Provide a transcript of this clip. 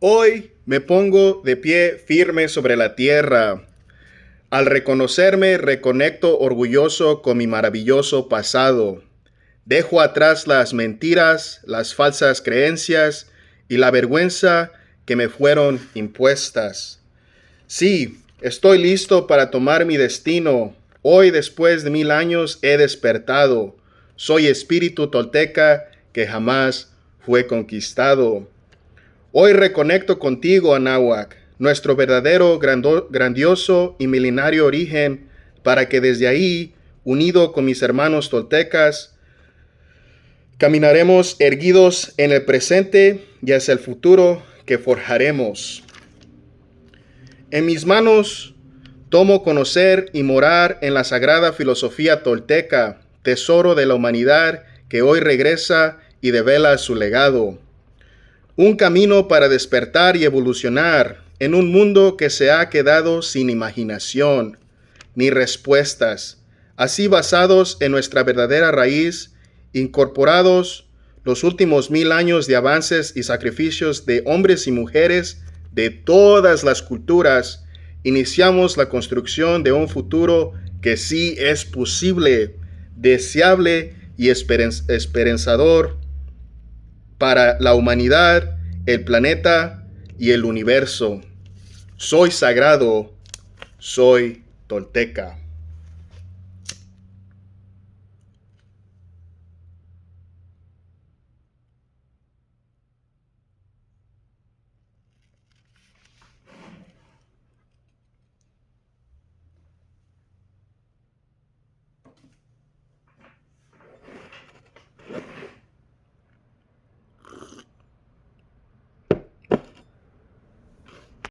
Hoy me pongo de pie firme sobre la tierra. Al reconocerme, reconecto orgulloso con mi maravilloso pasado. Dejo atrás las mentiras, las falsas creencias y la vergüenza que me fueron impuestas. Sí, estoy listo para tomar mi destino. Hoy, después de 1000 años, he despertado. Soy espíritu tolteca que jamás fue conquistado. Hoy reconecto contigo, Anáhuac, nuestro verdadero grandioso y milenario origen, para que desde ahí, unido con mis hermanos toltecas, caminaremos erguidos en el presente y hacia el futuro que forjaremos. En mis manos tomo conocer y morar en la sagrada filosofía tolteca, tesoro de la humanidad que hoy regresa y devela su legado. Un camino para despertar y evolucionar en un mundo que se ha quedado sin imaginación ni respuestas, así basados en nuestra verdadera raíz, incorporados los últimos 1000 años de avances y sacrificios de hombres y mujeres de todas las culturas, iniciamos la construcción de un futuro que sí es posible, deseable y esperanzador para la humanidad, el planeta y el universo. Soy sagrado, soy tolteca.